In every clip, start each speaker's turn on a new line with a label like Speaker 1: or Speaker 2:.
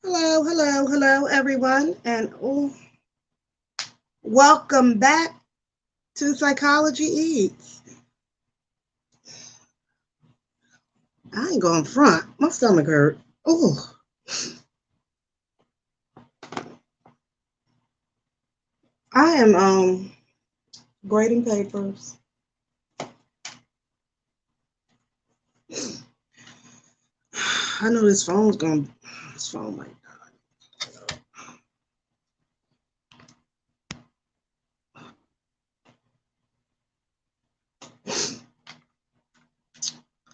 Speaker 1: Hello, hello, hello, everyone, and welcome back to Psychology Eats. I ain't going front. My stomach hurt. Oh, I am grading papers. I know this phone might die.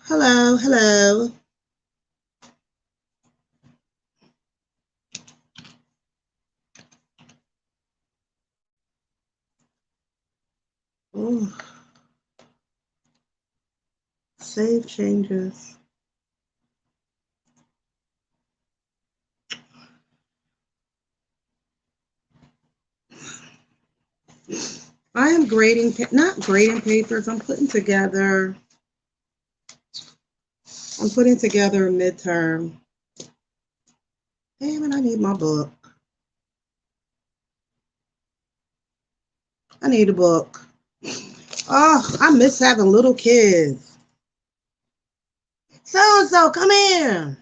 Speaker 1: Hello, hello. Oh, save changes. I am not grading papers. I'm putting together a midterm. Damn it, I need my book. I need a book. Oh, I miss having little kids. So, come here.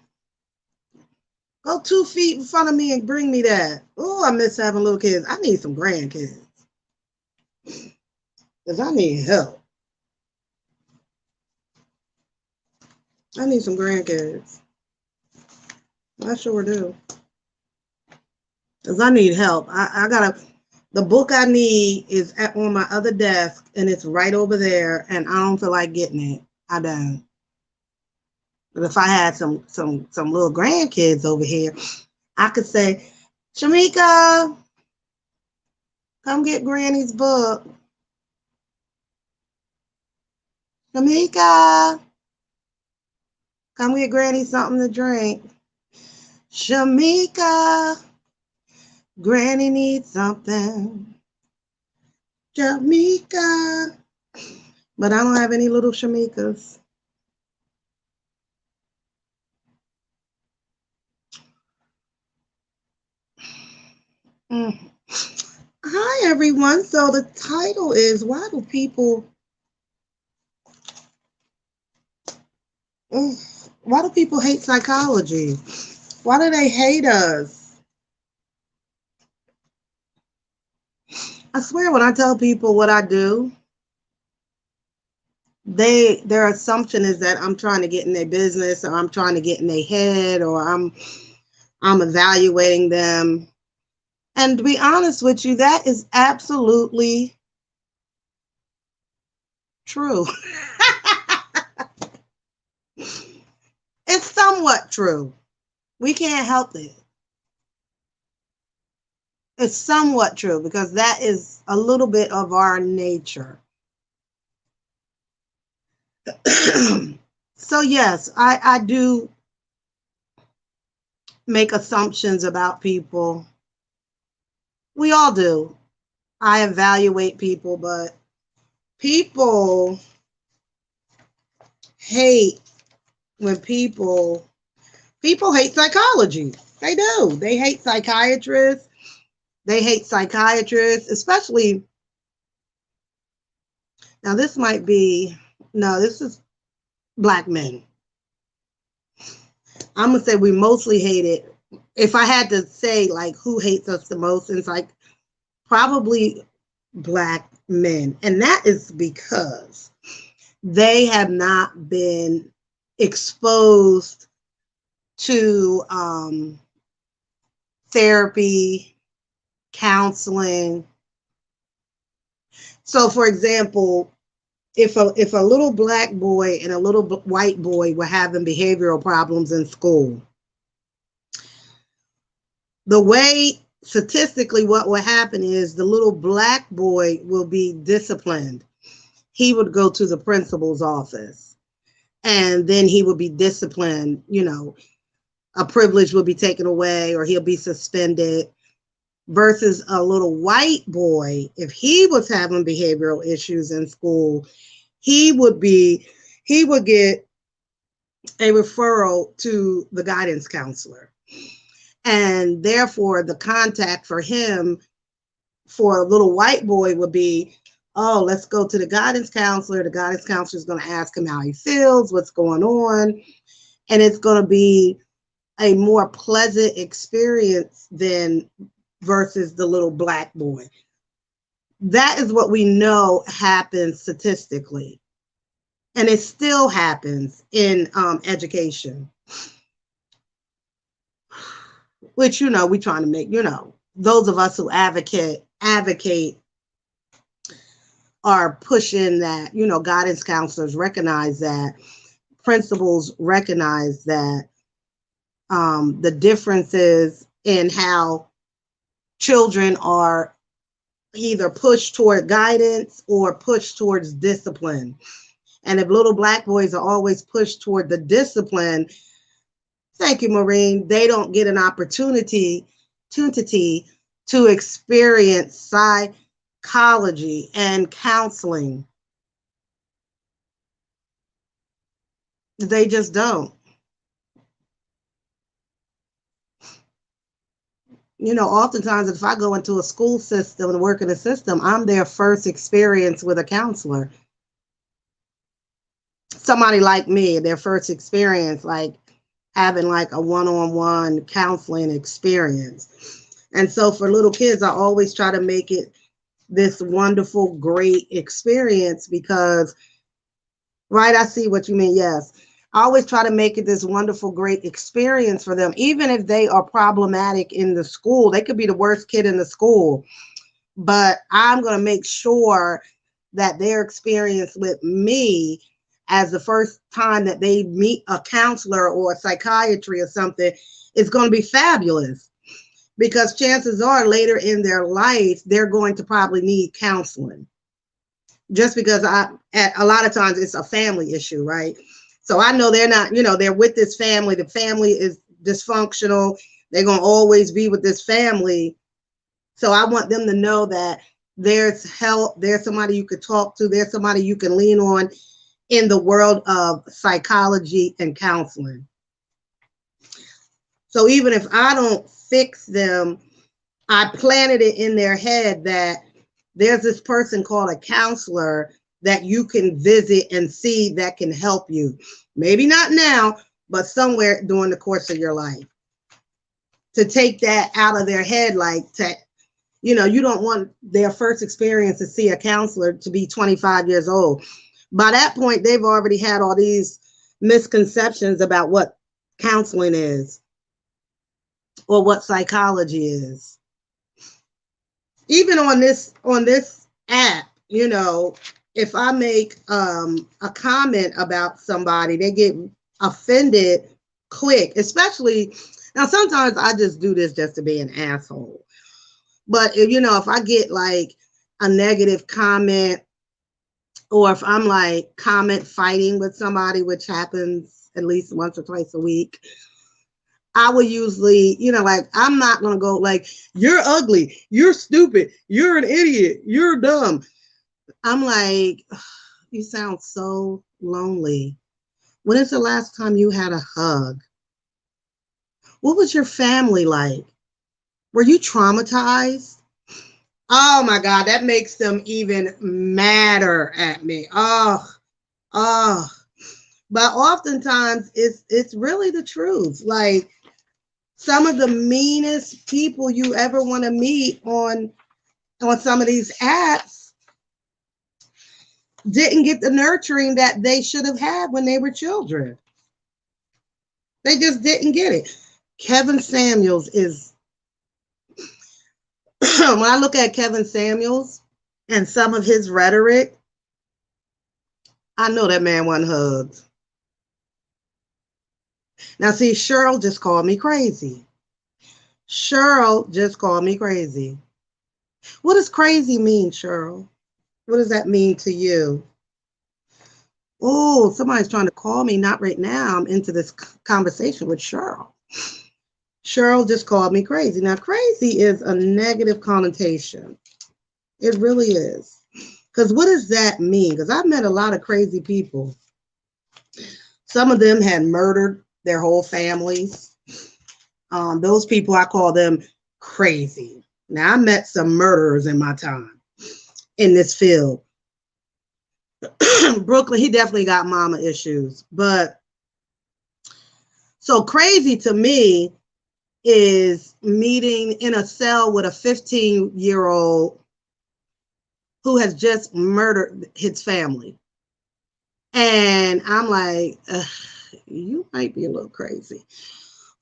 Speaker 1: Go 2 feet in front of me and bring me that. Oh, I miss having little kids. I need some grandkids. Because I need help. I need some grandkids. I sure do. Because I need help. I gotta, the book I need is on my other desk and it's right over there and I don't feel like getting it. I don't. But if I had some little grandkids over here, I could say, Shamika, come get Granny's book. Shamika, come get Granny something to drink. Shamika, Granny needs something. Shamika. But I don't have any little Shamikas. Mm. Hi, everyone. So the title is why do people hate psychology? Why do they hate us? I swear when I tell people what I do, their assumption is that I'm trying to get in their business or I'm trying to get in their head or I'm evaluating them. And to be honest with you, that is absolutely true. It's somewhat true. We can't help it. It's somewhat true because that is a little bit of our nature. So yes, I do make assumptions about people. We all do. I evaluate people, but people hate when people hate psychology. They do. They hate psychiatrists. They hate psychiatrists, especially now this might be no, this is black men. I'm gonna say we mostly hate it. If I had to say like who hates us the most, it's like probably black men. And that is because they have not been exposed to therapy, counseling. So, for example, if a little black boy and a little white boy were having behavioral problems in school, the way statistically what will happen is the little black boy will be disciplined. He would go to the principal's office and then he would be disciplined. A privilege will be taken away or he'll be suspended versus a little white boy. If he was having behavioral issues in school, he would get a referral to the guidance counselor. And therefore, the contact for him for a little white boy would be, oh, let's go to the guidance counselor. The guidance counselor is going to ask him how he feels, what's going on. And it's going to be a more pleasant experience than versus the little black boy. That is what we know happens statistically. And it still happens in education. Which, we trying to make, those of us who advocate are pushing that, guidance counselors recognize that, principals recognize that the differences in how children are either pushed toward guidance or pushed towards discipline. And if little black boys are always pushed toward the discipline, thank you, Maureen, they don't get an opportunity to experience psychology and counseling. They just don't. Oftentimes if I go into a school system and work in a system, I'm their first experience with a counselor. Somebody like me, their first experience, like having like a one-on-one counseling experience. And so for little kids, I always try to make it this wonderful, great experience because, right, I see what you mean, yes. I always try to make it this wonderful, great experience for them, even if they are problematic in the school. They could be the worst kid in the school, but I'm going to make sure that their experience with me as the first time that they meet a counselor or a psychiatry or something is going to be fabulous, because chances are later in their life, they're going to probably need counseling. Just because a lot of times it's a family issue, right? So I know they're not, they're with this family. The family is dysfunctional. They're going to always be with this family. So I want them to know that there's help. There's somebody you could talk to. There's somebody you can lean on in the world of psychology and counseling. So even if I don't fix them, I planted it in their head that there's this person called a counselor that you can visit and see that can help you. Maybe not now, but somewhere during the course of your life. To take that out of their head, you don't want their first experience to see a counselor to be 25 years old. By that point, they've already had all these misconceptions about what counseling is or what psychology is. Even on this app, if I make a comment about somebody, they get offended quick, especially now. Sometimes I just do this just to be an asshole. But if I get like a negative comment, or if I'm like comment fighting with somebody, which happens at least once or twice a week, I would usually, I'm not going to go like, you're ugly, you're stupid, you're an idiot, you're dumb. I'm like, you sound so lonely. When is the last time you had a hug? What was your family like? Were you traumatized? Oh my God, that makes them even madder at me. Oh. But oftentimes it's really the truth. Like, some of the meanest people you ever want to meet on some of these apps didn't get the nurturing that they should have had when they were children. They just didn't get it. Kevin Samuels is, when I look at Kevin Samuels and some of his rhetoric, I know that man won hugs. Now, see, Cheryl just called me crazy. Cheryl just called me crazy. What does crazy mean, Cheryl? What does that mean to you? Oh, somebody's trying to call me. Not right now. I'm into this conversation with Cheryl. Cheryl just called me crazy. Now, crazy is a negative connotation. It really is. Because what does that mean? Because I've met a lot of crazy people. Some of them had murdered their whole families. Those people, I call them crazy. Now, I met some murderers in my time in this field. Brooklyn, he definitely got mama issues. But so crazy to me is meeting in a cell with a 15-year-old who has just murdered his family. And I'm like, you might be a little crazy.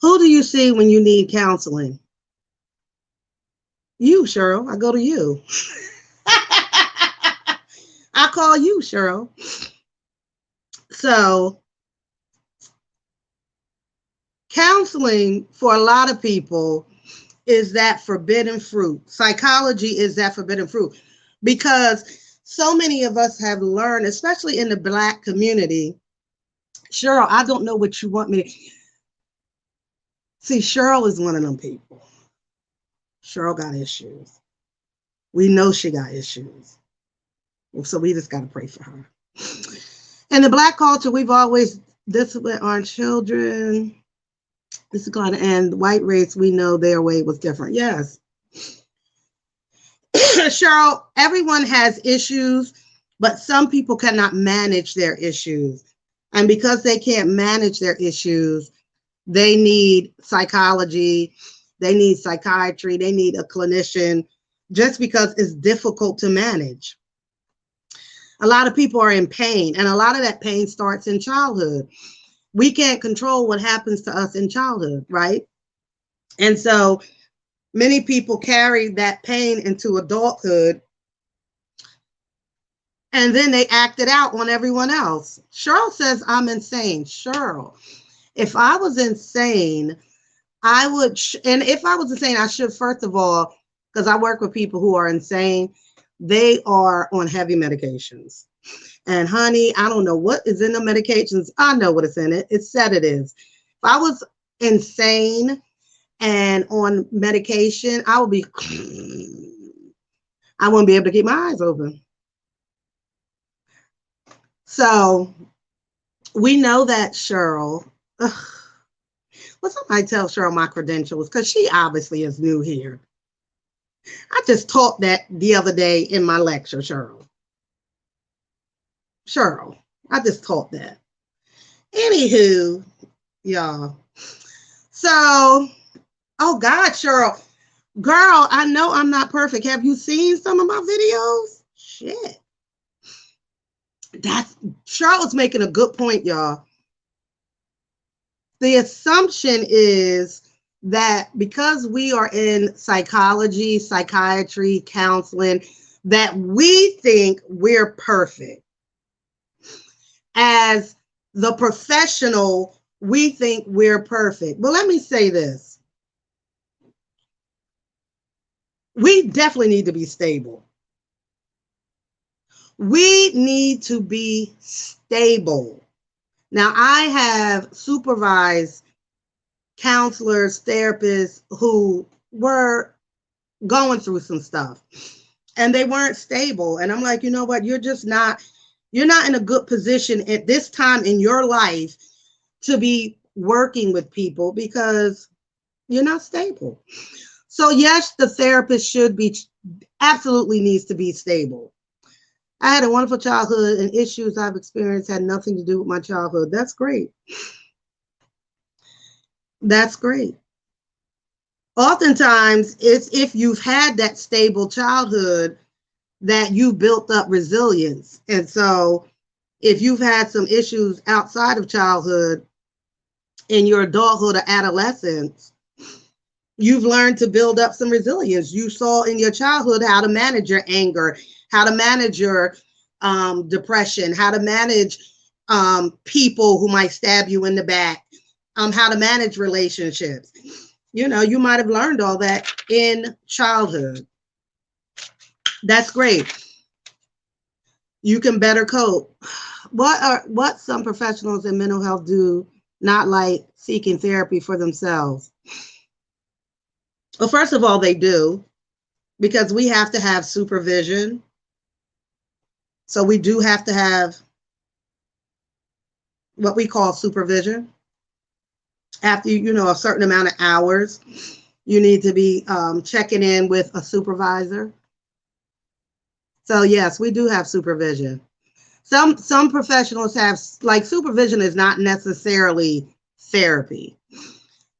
Speaker 1: Who do you see when you need counseling? You, Cheryl. I go to you. I call you, Cheryl. So, counseling for a lot of people is that forbidden fruit. Psychology is that forbidden fruit because so many of us have learned, especially in the Black community. Cheryl, I don't know what you want me to. See, Cheryl is one of them people. Cheryl got issues. We know she got issues. So we just got to pray for her. In the Black culture, we've always disciplined our children. This is going to end. White race, we know their way was different. Yes. Cheryl, everyone has issues, but some people cannot manage their issues. And because they can't manage their issues, they need psychology, they need psychiatry, they need a clinician, just because it's difficult to manage. A lot of people are in pain, and a lot of that pain starts in childhood. We can't control what happens to us in childhood, right? And so many people carry that pain into adulthood, and then they act it out on everyone else. Cheryl says, I'm insane. Cheryl, if I was insane, I would, and if I was insane, I should, first of all, because I work with people who are insane, they are on heavy medications. And honey, I don't know what is in the medications. I know what is in it. It's sedatives. If I was insane and on medication, I would be, I wouldn't be able to keep my eyes open. So we know that Cheryl, well, somebody tell Cheryl my credentials because she obviously is new here. I just taught that the other day in my lecture, Cheryl. Cheryl, I just taught that. Anywho, y'all. So, oh God, Cheryl. Girl, I know I'm not perfect. Have you seen some of my videos? Shit. Charlotte's making a good point, y'all. The assumption is that because we are in psychology, psychiatry, counseling, that we think we're perfect. As the professional, we think we're perfect. But let me say this. We definitely need to be stable. We need to be stable. Now, I have supervised counselors, therapists who were going through some stuff and they weren't stable. And I'm like, you know what? You're not in a good position at this time in your life to be working with people because you're not stable. So yes, the therapist absolutely needs to be stable. I had a wonderful childhood and issues I've experienced had nothing to do with my childhood. That's great. That's great. Oftentimes, it's if you've had that stable childhood that you built up resilience. And so if you've had some issues outside of childhood in your adulthood or adolescence, you've learned to build up some resilience. You saw in your childhood how to manage your anger, how to manage your depression, how to manage people who might stab you in the back, how to manage relationships. You know, you might have learned all that in childhood. That's great. You can better cope. What some professionals in mental health do not like seeking therapy for themselves? Well, first of all, they do, because we have to have supervision. So we do have to have what we call supervision. After a certain amount of hours, you need to be checking in with a supervisor. So yes, we do have supervision. Some professionals have, like, supervision is not necessarily therapy.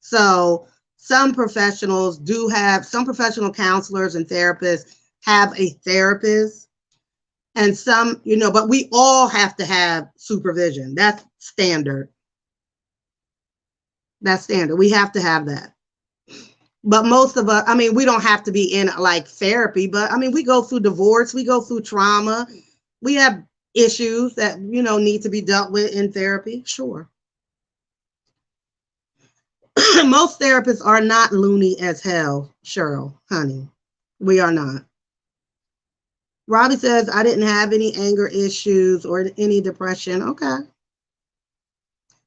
Speaker 1: So some professionals do have, some professional counselors and therapists have a therapist, and some, but we all have to have supervision. That's standard. That's standard. We have to have that. But most of us, I mean, we don't have to be in like therapy, but I mean, we go through divorce, we go through trauma, we have issues that, need to be dealt with in therapy. Sure. Most therapists are not loony as hell, Cheryl, honey. We are not. Robbie says, I didn't have any anger issues or any depression. Okay.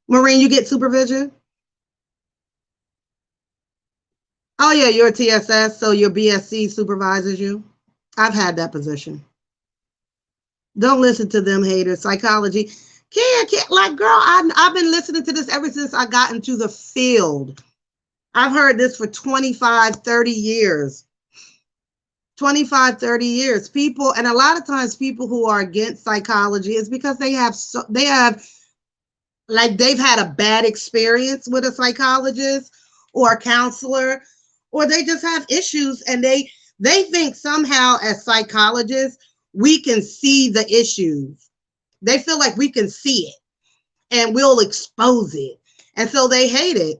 Speaker 1: Maureen, you get supervision? Oh, yeah, you're a TSS, so your BSC supervises you. I've had that position. Don't listen to them haters. Psychology. Can't like, girl, I've been listening to this ever since I got into the field. I've heard this for 25, 30 years. 25, 30 years. People, and a lot of times people who are against psychology is because they've had a bad experience with a psychologist or a counselor, or they just have issues, and they think somehow as psychologists we can see the issues. They feel like we can see it and we'll expose it, and so they hate it.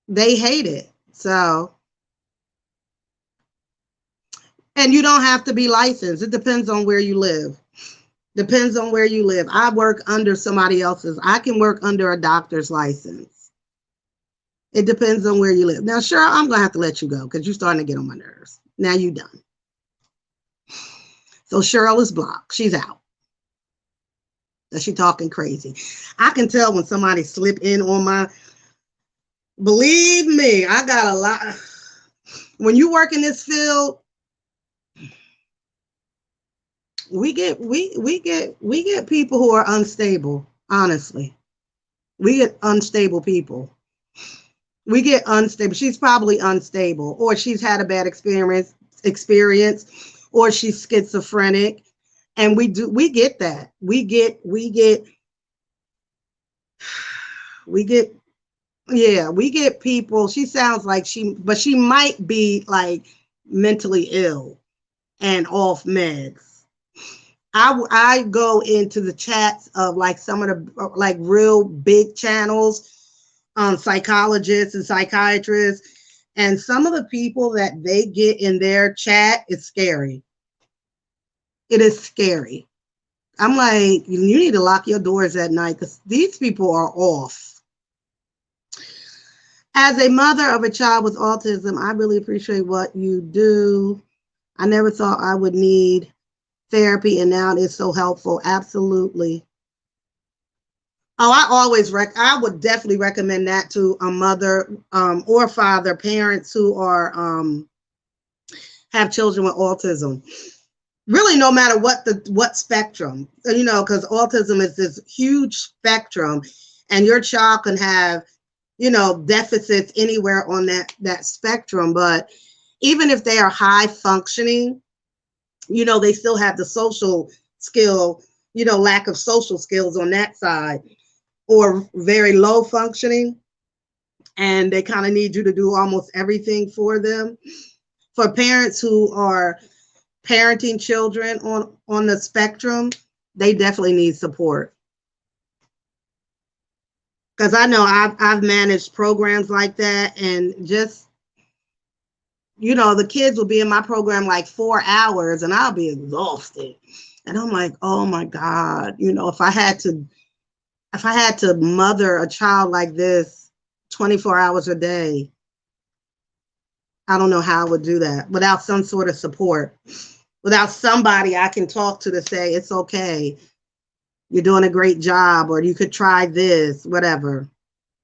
Speaker 1: They hate it. So, and you don't have to be licensed. It depends on where you live. Depends on where you live. I work under somebody else's. I can work under a doctor's license. It depends on where you live. Now, Cheryl, I'm going to have to let you go because you're starting to get on my nerves. Now you're done. So Cheryl is blocked. She's out. She's talking crazy. I can tell when somebody slip in on my, believe me, I got a lot. When you work in this field, we get people who are unstable. Honestly, we get unstable people. We get unstable. She's probably unstable, or she's had a bad experience, or she's schizophrenic, and we get that. We get people. She sounds like but she might be like mentally ill and off meds. I go into the chats of like some of the like real big channels, psychologists and psychiatrists, and some of the people that they get in their chat is scary. It is scary. I'm like, you need to lock your doors at night because these people are off. As a mother of a child with autism, I really appreciate what you do. I never thought I would need therapy, and now it's so helpful. Absolutely. Oh, I would definitely recommend that to a mother or father, parents who are have children with autism. Really, no matter what spectrum, because autism is this huge spectrum, and your child can have, deficits anywhere on that spectrum. But even if they are high functioning, they still have the social skill, lack of social skills on that side, or very low functioning, and they kind of need you to do almost everything for them. For parents who are parenting children on the spectrum, they definitely need support. Because I know I've managed programs like that, and just, the kids will be in my program like 4 hours and I'll be exhausted. And I'm like, oh my God, if I had to mother a child like this 24 hours a day, I don't know how I would do that without some sort of support, without somebody I can talk to say, it's okay, you're doing a great job, or you could try this, whatever.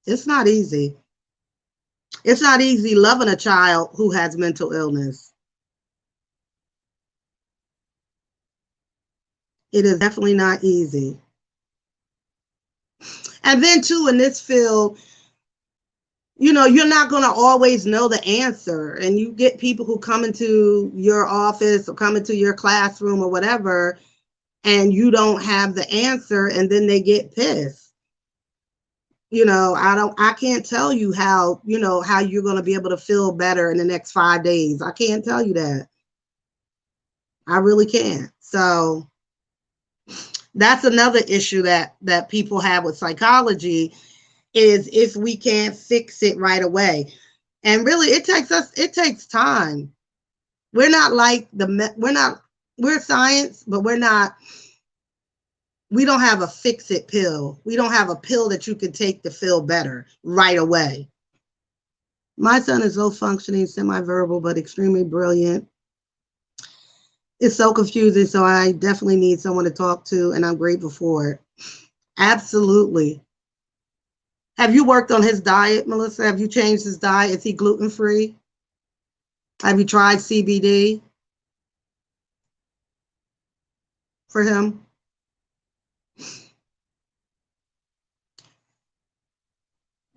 Speaker 1: It's not easy. It's not easy loving a child who has mental illness. It is definitely not easy. And then too, in this field, you're not going to always know the answer. And you get people who come into your office or come into your classroom or whatever, and you don't have the answer, and then they get pissed. I can't tell you how you're going to be able to feel better in the next 5 days. I can't tell you that. I really can't. So that's another issue that people have with psychology, is if we can't fix it right away. And really, it takes time. We're not like we're science, but we don't have a fix it pill. We don't have a pill that you can take to feel better right away. My son is low functioning, semi-verbal, but extremely brilliant. It's so confusing, so I definitely need someone to talk to, and I'm grateful for it. Absolutely. Have you worked on his diet, Melissa? Have you changed his diet? Is he gluten-free? Have you tried CBD for him?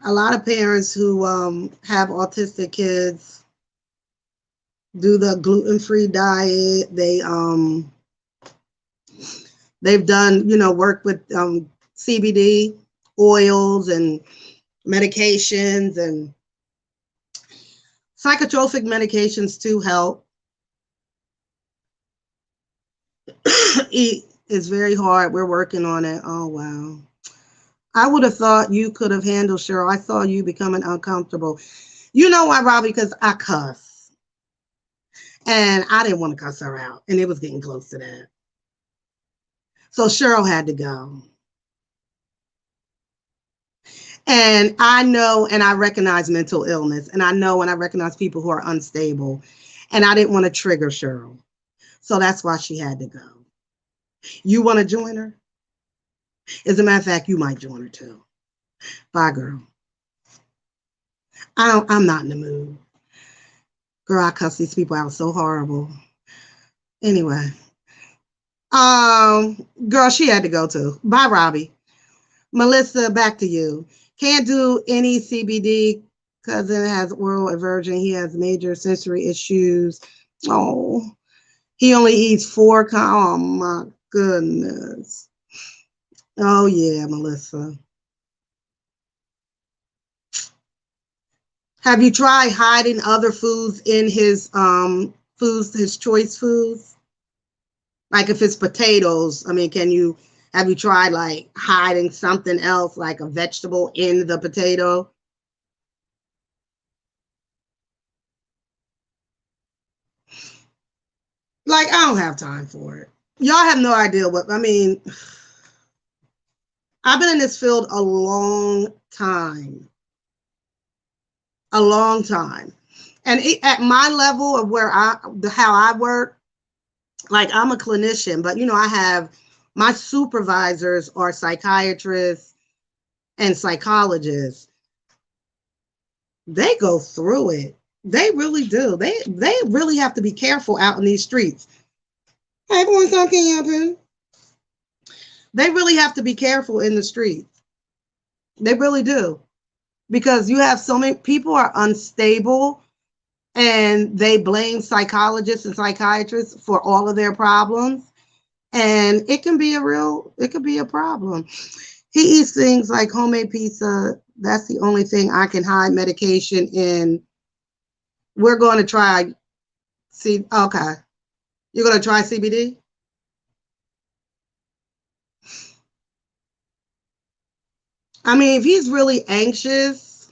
Speaker 1: A lot of parents who have autistic kids do the gluten-free diet. They've done, work with CBD oils and medications, and psychotropic medications to help. It's very hard. We're working on it. Oh, wow. I would have thought you could have handled Cheryl. I saw you becoming uncomfortable. You know why, Robbie? Because I cuss. And I didn't want to cuss her out. And it was getting close to that. So Cheryl had to go. And I know, and I recognize mental illness. And I know, and I recognize people who are unstable. And I didn't want to trigger Cheryl. So that's why she had to go. You want to join her? As a matter of fact, you might join her too. Bye, girl. I'm not in the mood. Girl, I cuss these people out so horrible. Anyway. Girl, she had to go too. Bye, Robbie. Melissa, back to you. Can't do any CBD. Cousin has oral aversion. He has major sensory issues. Oh, he only eats 4. Oh my goodness. Oh yeah, Melissa. Have you tried hiding other foods in his foods, his choice foods? Like if it's potatoes, I mean, have you tried like hiding something else, like a vegetable in the potato? Like, I don't have time for it. Y'all have no idea what, I mean, I've been in this field a long time. A long time. And at my level of how I work, like I'm a clinician, but I have my supervisors are psychiatrists and psychologists. They go through it. They really do. They really have to be careful out in these streets. Hey, boy, something happen. They really have to be careful in the streets. They really do. Because you have so many people are unstable, and they blame psychologists and psychiatrists for all of their problems. And it could be a problem. He eats things like homemade pizza. That's the only thing I can hide medication in. We're going to try. See, okay. You're going to try CBD? I mean, if he's really anxious,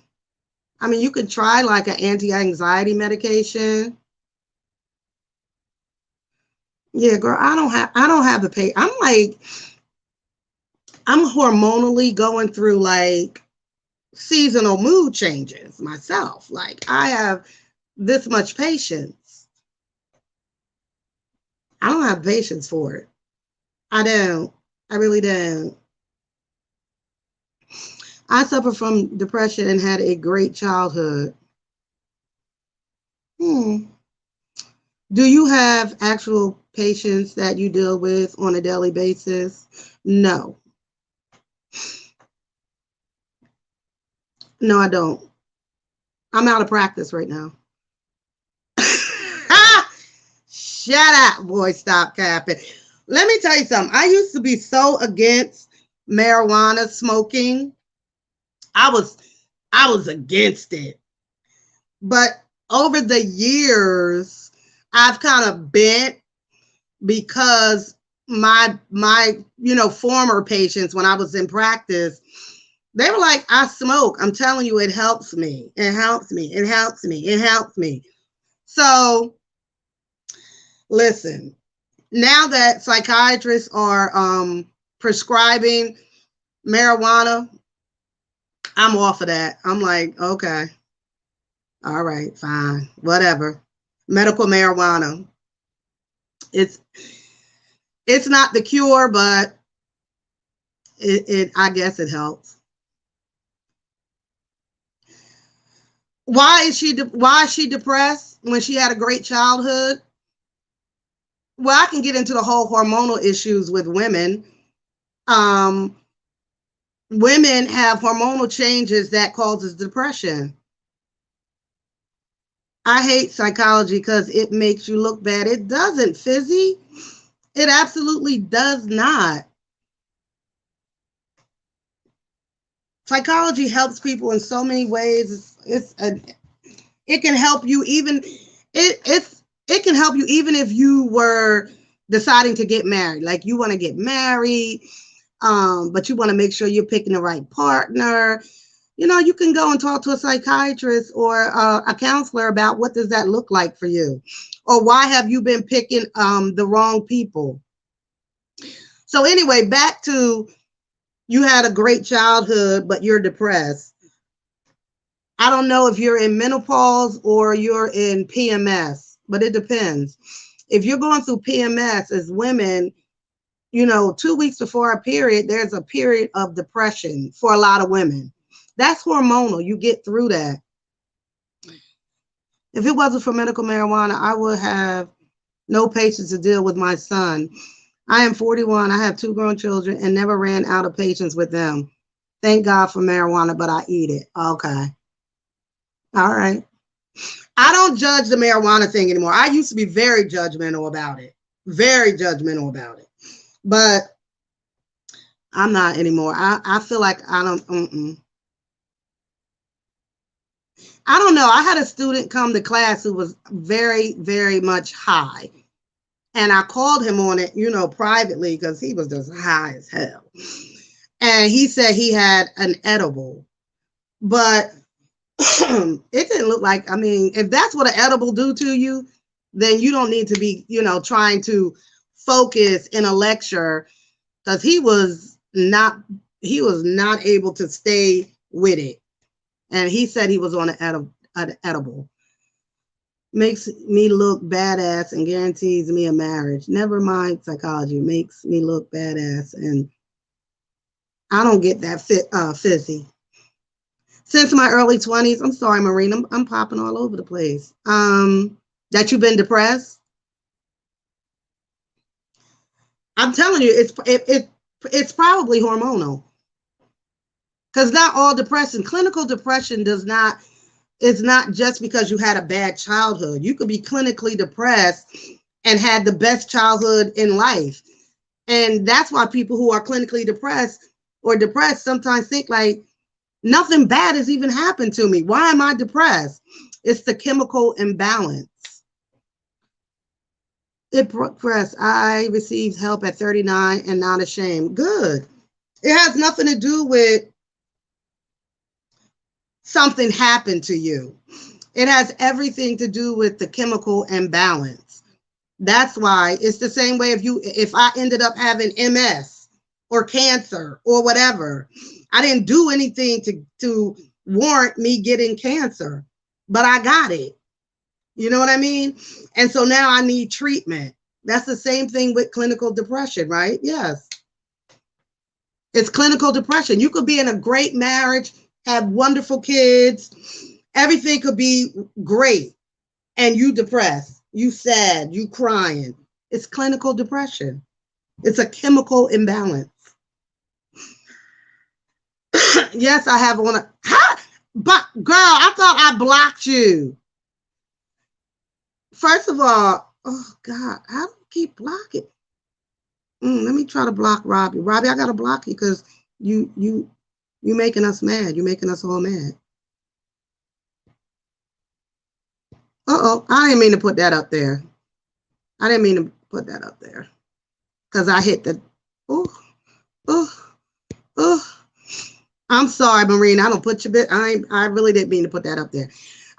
Speaker 1: I mean, you could try like an anti-anxiety medication. Yeah, girl, I don't have the pay. I'm hormonally going through like seasonal mood changes myself. Like I have this much patience. I don't have patience for it. I don't. I really don't. I suffer from depression and had a great childhood. Hmm. Do you have actual patients that you deal with on a daily basis? No. No, I don't. I'm out of practice right now. Shut up, boy. Stop capping. Let me tell you something. I used to be so against marijuana smoking. I was I was against it. But over the years, I've kind of bent because my former patients when I was in practice, they were like, I smoke. I'm telling you, it helps me. It helps me. It helps me. It helps me. So listen, now that psychiatrists are prescribing marijuana, I'm off of that. I'm like, okay, all right, fine, whatever. Medical marijuana. It's it's not the cure, but it I guess it helps. Why is she depressed when she had a great childhood? Well, I can get into the whole hormonal issues with women. Um, Women have hormonal changes that causes depression. I hate psychology because it makes you look bad. It doesn't, Fizzy. It absolutely does not. Psychology helps people in so many ways. It can help you even it can help you even if you were deciding to get married. Like you want to get married, but you want to make sure you're picking the right partner. You can go and talk to a psychiatrist or a counselor about what does that look like for you, or why have you been picking the wrong people. So anyway, back to you had a great childhood, but you're depressed. I don't know if you're in menopause or you're in PMS, but it depends. If you're going through PMS as women, 2 weeks before a period, there's a period of depression for a lot of women. That's hormonal. You get through that. If it wasn't for medical marijuana, I would have no patience to deal with my son. I am 41. I have 2 grown children and never ran out of patience with them. Thank God for marijuana, but I eat it. Okay. All right. I don't judge the marijuana thing anymore. I used to be very judgmental about it. Very judgmental about it. But I'm not anymore. I feel like I don't know. I had a student come to class who was very, very much high. And I called him on it, privately because he was just high as hell. And he said he had an edible. But it didn't look like, if that's what an edible do to you, then you don't need to be, trying to focus in a lecture because he was not able to stay with it. And he said he was on an edible. Makes me look badass and guarantees me a marriage. Never mind psychology. Makes me look badass. And I don't get that fizzy. Since my early 20s, I'm sorry, Maureen, I'm popping all over the place. That you've been depressed. I'm telling you, it's probably hormonal. Because not all depression, clinical depression it's not just because you had a bad childhood. You could be clinically depressed and had the best childhood in life. And that's why people who are clinically depressed sometimes think like, nothing bad has even happened to me. Why am I depressed? It's the chemical imbalance. It progressed. I received help at 39 and not ashamed. Good. It has nothing to do with something happened to you. It has everything to do with the chemical imbalance. That's why it's the same way if I ended up having MS or cancer or whatever. I didn't do anything to warrant me getting cancer, but I got it. You know what I mean? And so now I need treatment. That's the same thing with clinical depression, right? Yes. It's clinical depression. You could be in a great marriage, have wonderful kids. Everything could be great. And you depressed, you sad, you crying. It's clinical depression. It's a chemical imbalance. Yes, I have on a, but girl, I thought I blocked you. First of all, oh God, how do you keep blocking? Let me try to block Robbie. Robbie, I gotta block you because you making us mad. You making us all mad. Uh-oh, I didn't mean to put that up there. I didn't mean to put that up there. Because I hit the, oh, oh, oh. I'm sorry, Marina. I don't put your bit. I really didn't mean to put that up there.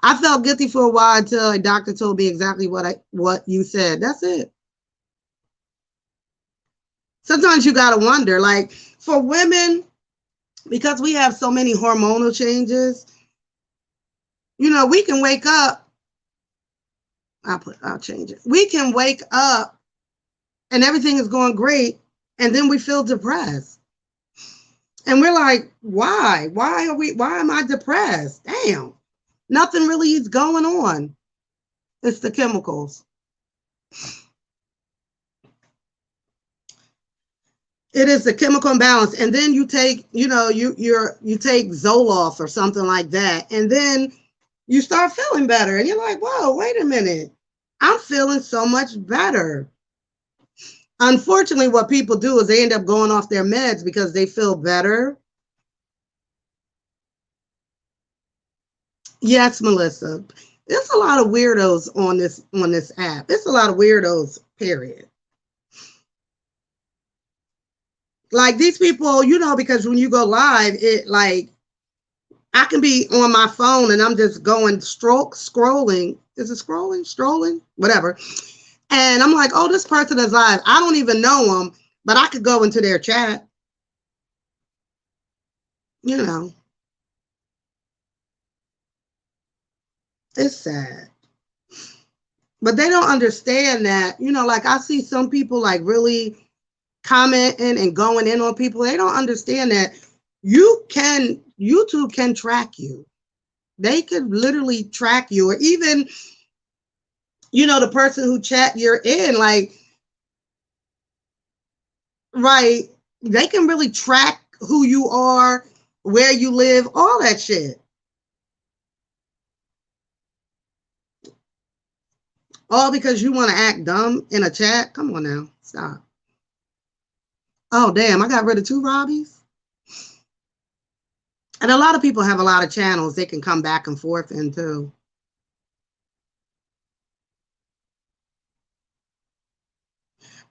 Speaker 1: I felt guilty for a while until a doctor told me exactly what you said. That's it. Sometimes you gotta wonder, like for women, because we have so many hormonal changes, we can wake up. I'll change it. We can wake up and everything is going great, and then we feel depressed. And we're like, why? Why am I depressed? Damn. Nothing really is going on. It's the chemicals. It is the chemical imbalance. And then you take, you take Zoloft or something like that, and then you start feeling better. And you're like, whoa, wait a minute. I'm feeling so much better. Unfortunately, what people do is they end up going off their meds because they feel better. Yes, Melissa. There's a lot of weirdos on this app. There's a lot of weirdos, period. Like these people, because when you go live, it like I can be on my phone and I'm just going scrolling. Is it scrolling? Strolling? Whatever. And I'm like, oh, this person is live. I don't even know them, but I could go into their chat. It's sad. But they don't understand that, like I see some people like really commenting and going in on people. They don't understand that YouTube can track you. They could literally track you, or even, the person who chat you're in, like, right, they can really track who you are, where you live, all that shit. All because you want to act dumb in a chat? Come on now, stop. Oh, damn, I got rid of 2 Robbies. And a lot of people have a lot of channels they can come back and forth into.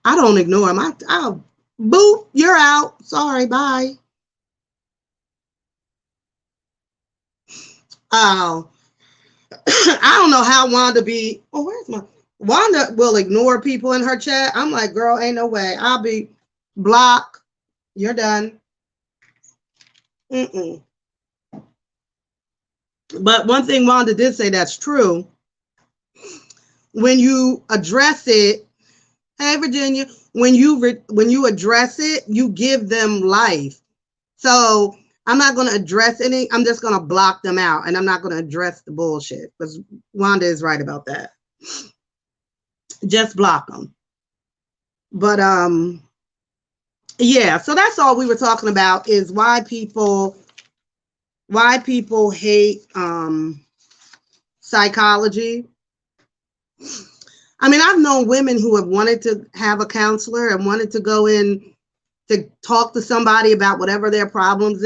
Speaker 1: I don't ignore them. I'll boop, you're out. Sorry, bye. Oh, I don't know how Wanda be. Oh, where's my Wanda will ignore people in her chat. I'm like, girl, ain't no way. I'll be block. You're done. Mm-mm. But one thing Wanda did say that's true. When you address it, hey Virginia, when you address it, you give them life. So I'm not going to address any. I'm just going to block them out, and I'm not going to address the bullshit, because Wanda is right about that. Just block them. But yeah. So that's all we were talking about, is why people hate psychology. I mean, I've known women who have wanted to have a counselor and wanted to go in to talk to somebody about whatever their problems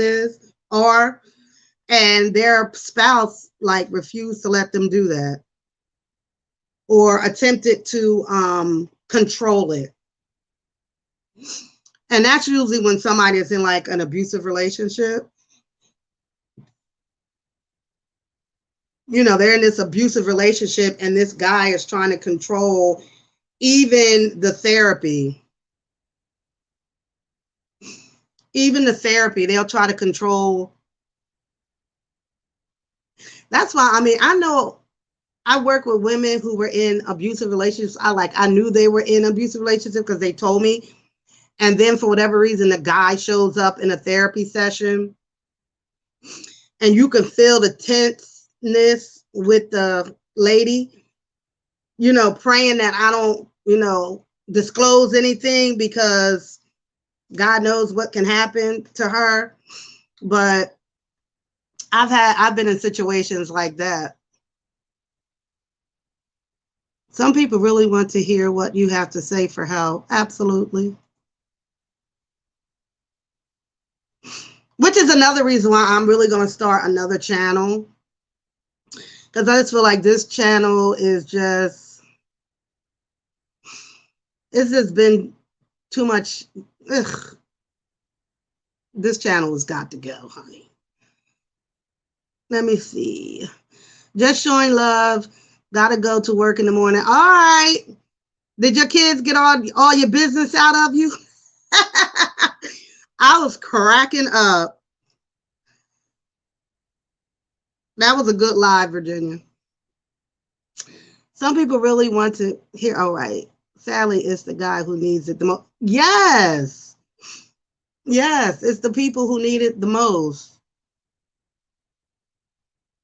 Speaker 1: are, and their spouse like refused to let them do that, or attempted to control it. And that's usually when somebody is in like an abusive relationship. They're in this abusive relationship, and this guy is trying to control even the therapy. Even the therapy, they'll try to control. That's why, I mean, I know I work with women who were in abusive relationships. I knew they were in abusive relationships because they told me. And then for whatever reason, the guy shows up in a therapy session, and you can feel the tenseness with the lady, praying that I don't, disclose anything because God knows what can happen to her. But I've been in situations like that. Some people really want to hear what you have to say for help. Absolutely. Which is another reason why I'm really going to start another channel. Because I just feel like this channel is just, it's just been too much. Ugh. This channel has got to go, honey. Let me see. Just showing love. Gotta go to work in the morning. All right. Did your kids get all your business out of you? I was cracking up. That was a good live, Virginia. Some people really want to hear, all right, Sally is the guy who needs it the most. Yes. Yes, it's the people who need it the most.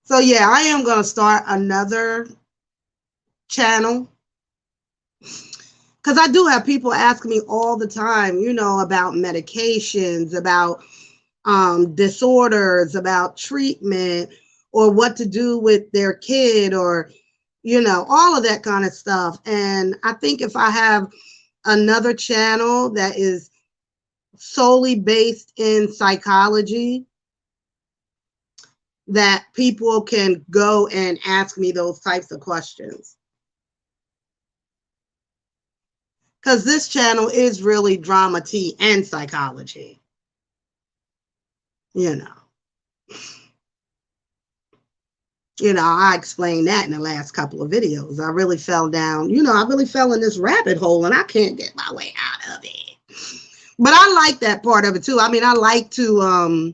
Speaker 1: So yeah, I am going to start another channel because I do have people ask me all the time, about medications, about disorders, about treatment, or what to do with their kid, or all of that kind of stuff. And I think if I have another channel that is solely based in psychology, that people can go and ask me those types of questions. Because this channel is really drama, tea, and psychology. I explained that in the last couple of videos. I really fell down, I really fell in this rabbit hole and I can't get my way out of it. But I like that part of it too. I mean, I like to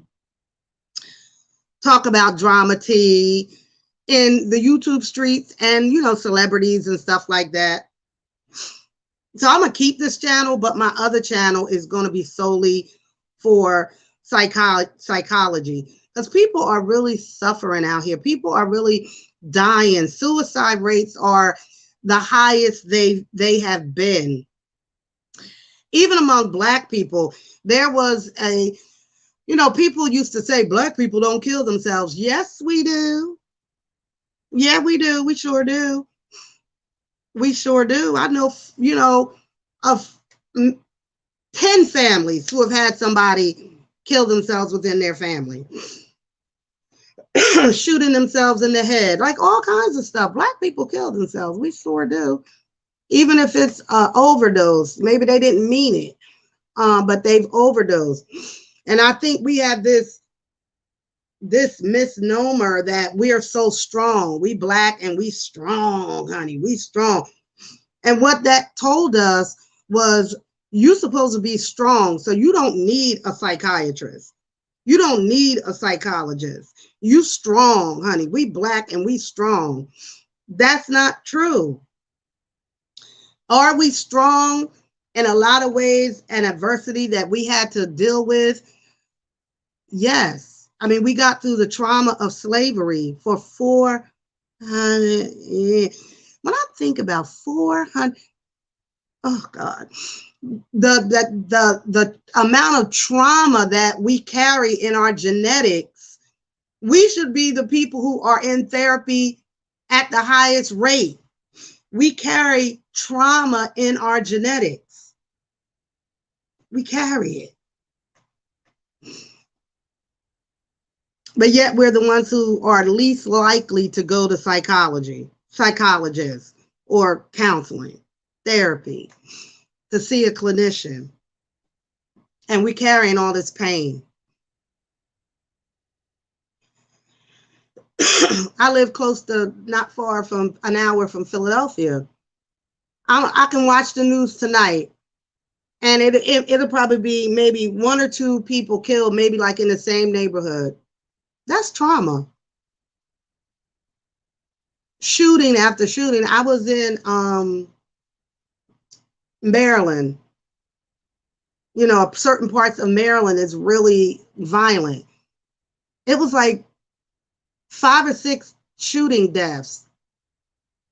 Speaker 1: talk about drama tea in the YouTube streets and, celebrities and stuff like that. So I'm going to keep this channel, but my other channel is going to be solely for psychology. Because people are really suffering out here. People are really dying. Suicide rates are the highest they have been. Even among Black people, there was people used to say Black people don't kill themselves. Yes, we do. Yeah, we do. We sure do. We sure do. I know, of 10 families who have had somebody kill themselves within their family. Shooting themselves in the head, like all kinds of stuff. Black people kill themselves. We sure do. Even if it's overdose, maybe they didn't mean it, but they've overdosed. And I think we have this misnomer that we are so strong. We Black and we strong, honey. We strong. And what that told us was you're supposed to be strong, so you don't need a psychiatrist. You don't need a psychologist. You strong, honey. We Black and we strong. That's not true. Are we strong in a lot of ways and adversity that we had to deal with? Yes. I mean, we got through the trauma of slavery for 400 years. When I think about 400, oh God, the amount of trauma that we carry in our genetics, we should be the people who are in therapy at the highest rate. We carry trauma in our genetics. We carry it. But yet we're the ones who are least likely to go to psychologists, or counseling, therapy, to see a clinician. And we're carrying all this pain. I live close to, not far from, an hour from Philadelphia. I can watch the news tonight, and it'll probably be maybe 1 or 2 people killed, maybe like in the same neighborhood. That's trauma. Shooting after shooting. I was in Maryland. Certain parts of Maryland is really violent. It was like 5 or 6 shooting deaths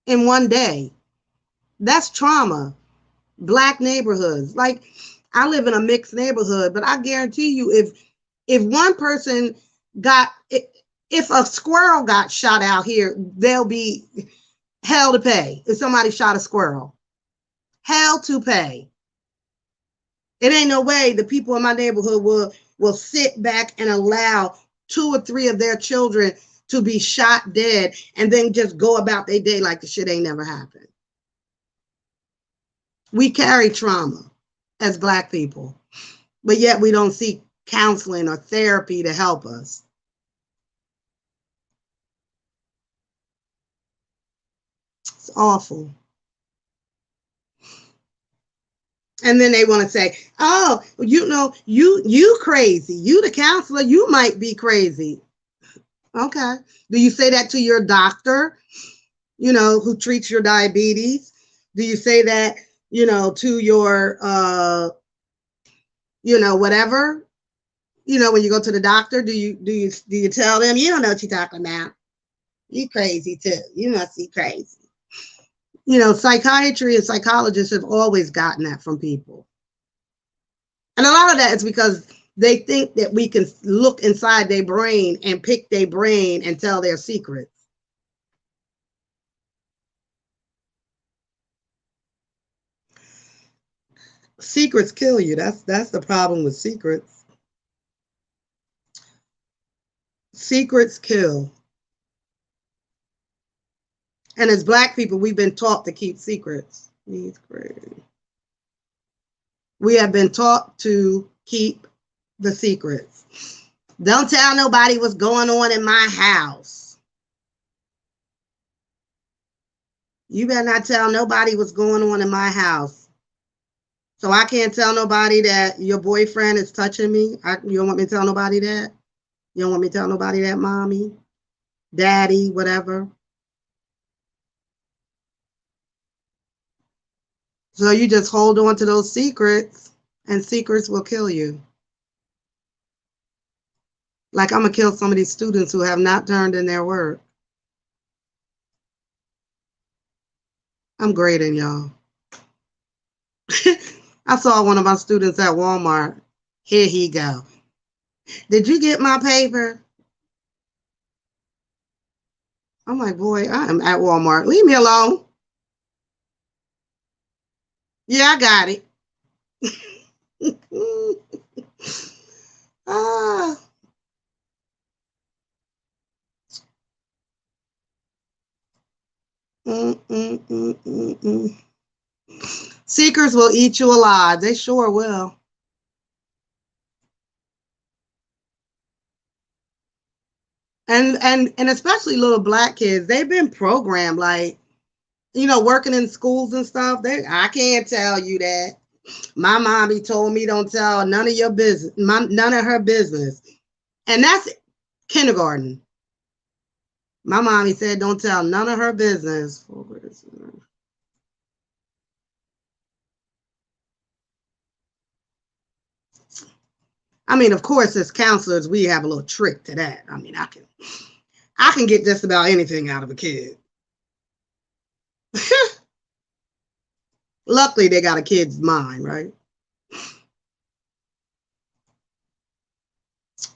Speaker 1: in one day. That's trauma. Black neighborhoods. Like, I live in a mixed neighborhood, but I guarantee you, if one person got, if a squirrel got shot out here, there'll be hell to pay. If somebody shot a squirrel, hell to pay. It ain't no way the people in my neighborhood will sit back and allow 2 or 3 of their children to be shot dead and then just go about their day like the shit ain't never happened. We carry trauma as Black people, but yet we don't seek counseling or therapy to help us. It's awful. And then they want to say, oh, you crazy. You the counselor, you might be crazy. Okay. Do you say that to your doctor, who treats your diabetes? Do you say that, to your, whatever? When you go to the doctor, do you tell them, you don't know what you're talking about? You crazy too. You must be crazy. Psychiatry and psychologists have always gotten that from people. And a lot of that is because they think that we can look inside their brain and pick their brain and tell their secrets. Secrets kill you. That's the problem with secrets. Secrets kill. And as Black people, we've been taught to keep secrets. We have been taught to keep the secrets. Don't tell nobody what's going on in my house. You better not tell nobody what's going on in my house. So I can't tell nobody that your boyfriend is touching me. You don't want me to tell nobody that? You don't want me to tell nobody that, mommy, daddy, whatever? So you just hold on to those secrets, and secrets will kill you. Like, I'm going to kill some of these students who have not turned in their work. I'm grading, y'all. I saw one of my students at Walmart. Here he go. Did you get my paper? I'm like, boy, I am at Walmart. Leave me alone. Yeah, I got it. ah. Seekers will eat you alive. They sure will. And especially little Black kids, they've been programmed, like, working in schools and stuff. I can't tell you that. My mommy told me don't tell none of your business, none of her business. And that's kindergarten. My mommy said don't tell none of her business. I mean, of course, as counselors, we have a little trick to that. I mean, I can get just about anything out of a kid. Luckily, they got a kid's mind, right?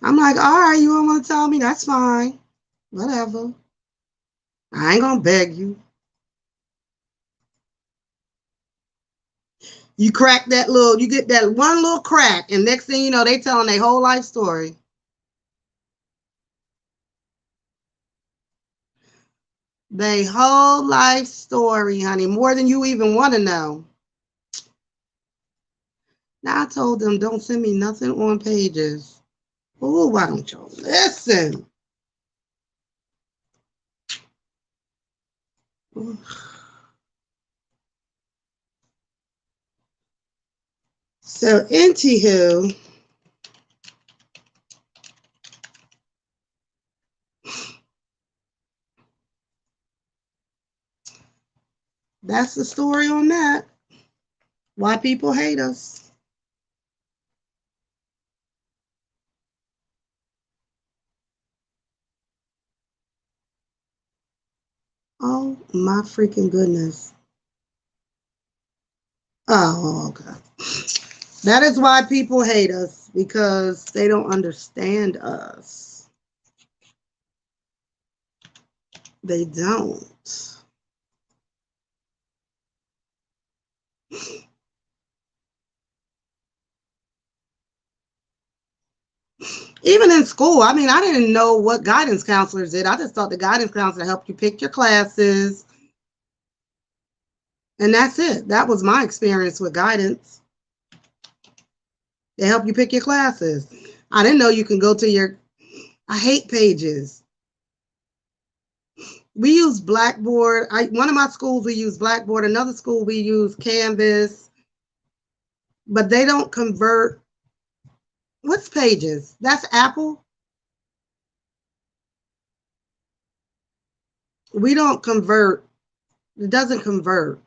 Speaker 1: I'm like, all right, you don't want to tell me? That's fine. Whatever. I ain't gonna beg you. You crack that you get that one little crack, and next thing you know, they telling their whole life story. Their whole life story, honey, more than you even want to know. Now I told them don't send me nothing on pages. Oh, why don't y'all listen? So, anywho, that's the story on that. Why people hate us. Oh my freaking goodness. Oh, okay. That is why people hate us, because they don't understand us. They don't. Even in school, I mean, I didn't know what guidance counselors did. I just thought the guidance counselor helped you pick your classes, and that's it. That was my experience with guidance. They help you pick your classes. I didn't know you can go to your, I hate pages. We use Blackboard. One of my schools, we use Blackboard. Another school, we use Canvas, but they don't convert. What's Pages? That's Apple. We don't convert. It doesn't convert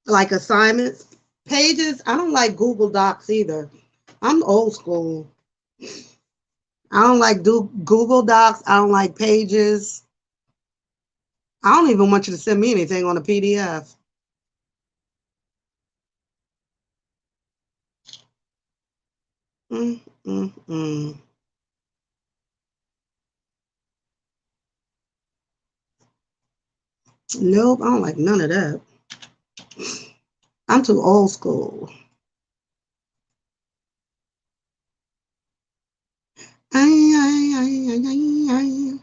Speaker 1: like assignments. Pages, I don't like Google Docs either. I'm old school. I don't like Google Docs. I don't like Pages. I don't even want you to send me anything on a PDF. Mm, mm, mm. Nope, I don't like none of that. I'm too old school. Ay, ay, ay, ay, ay, ay.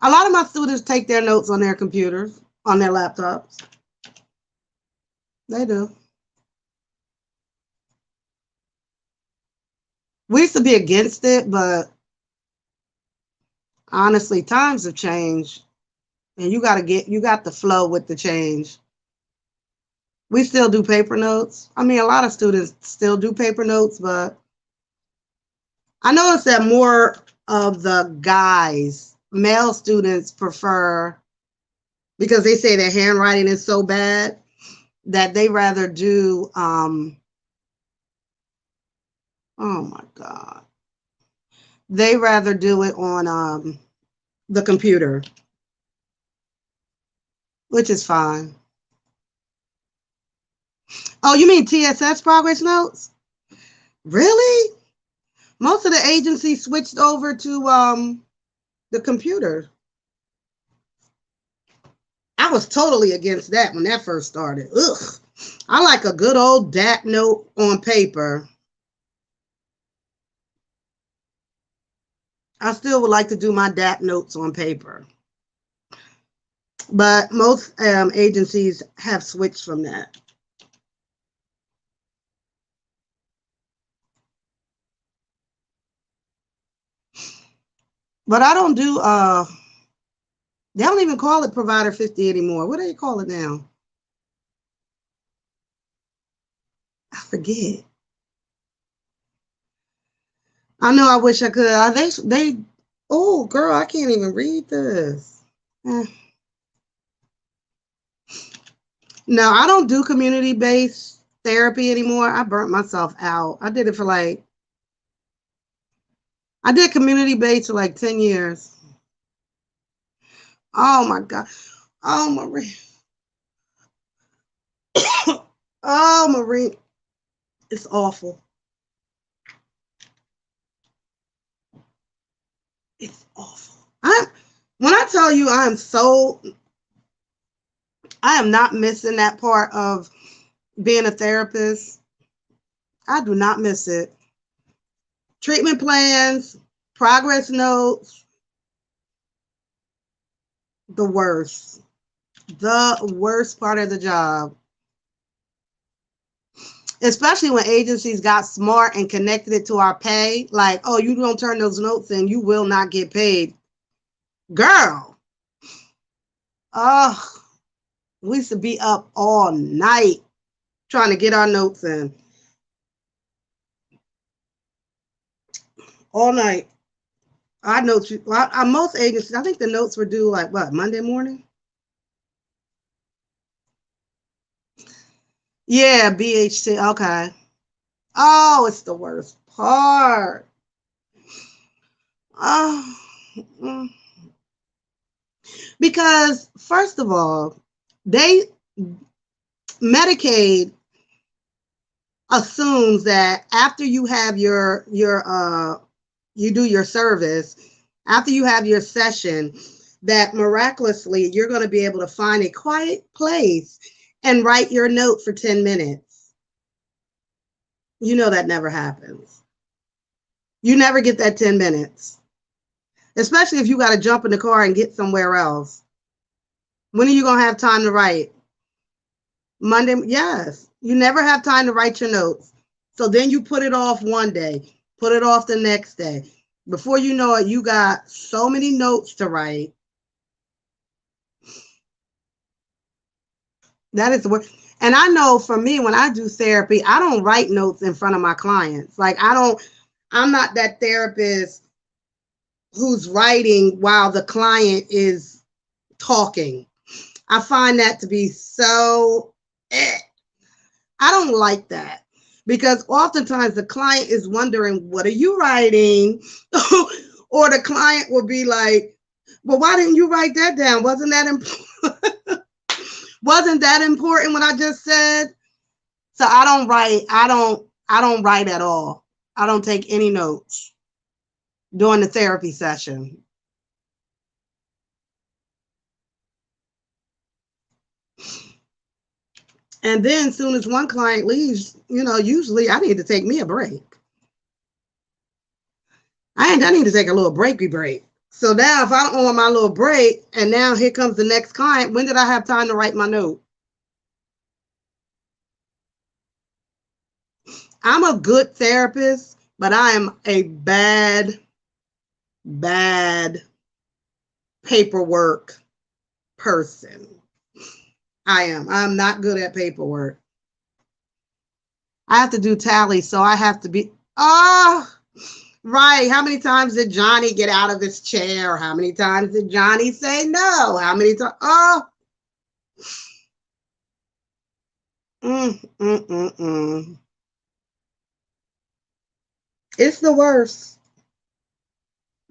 Speaker 1: A lot of my students take their notes on their computers, on their laptops. They do. We used to be against it, but honestly, times have changed, and you got to flow with the change. We still do paper notes. I mean, a lot of students still do paper notes, but I noticed that more of the guys, male students, prefer, because they say their handwriting is so bad that they rather do oh my god, they rather do it on the computer, which is fine. Oh, you mean TSS progress notes? Really? Most of the agencies switched over to the computer. I was totally against that when that first started. Ugh. I like a good old DAT note on paper. I still would like to do my DAT notes on paper. But most agencies have switched from that. But I don't do they don't even call it Provider 50 anymore. What do they call it now? I forget. I know, I wish I could. Oh girl, I can't even read this. Eh. No, I don't do community-based therapy anymore. I burnt myself out. I did community-based for like 10 years. Oh my God. Oh, Marie. Oh, Marie. It's awful. It's awful. When I tell you I am not missing that part of being a therapist. I do not miss it. Treatment plans, progress notes, the worst. The worst part of the job. Especially when agencies got smart and connected it to our pay. Like, oh, you don't turn those notes in, you will not get paid. Girl. Oh, we used to be up all night trying to get our notes in. All night. I notes. Most agencies, I think the notes were due like what, Monday morning? Yeah, BHT. Okay. Oh, it's the worst part. Uh, mm, because first of all, they Medicaid assumes that after you have your you do your service, after you have your session, that miraculously you're going to be able to find a quiet place and write your note for 10 minutes. You know that never happens. You never get that 10 minutes, especially if you got to jump in the car and get somewhere else. When are you going to have time to write? Monday? Yes. You never have time to write your notes. So then you put it off one day, put it off the next day. Before you know it, you got so many notes to write. That is the word. And I know for me, when I do therapy, I don't write notes in front of my clients. Like, I'm not that therapist who's writing while the client is talking. I find that to be so, I don't like that, because oftentimes the client is wondering, what are you writing? Or the client will be like, well, why didn't you write that down? Wasn't that important? Wasn't that important what I just said? So I don't write. I don't write at all. I don't take any notes during the therapy session. And then as soon as one client leaves, usually I need to take me a break. I need to take a little breaky break. So now if I don't want my little break and now here comes the next client, when did I have time to write my note? I'm a good therapist, but I am a bad paperwork person. I am. I'm not good at paperwork. I have to do tally, so I have to be, oh, right. How many times did Johnny get out of his chair? How many times did Johnny say no? How many times? Oh, mm, mm, mm, mm. It's the worst.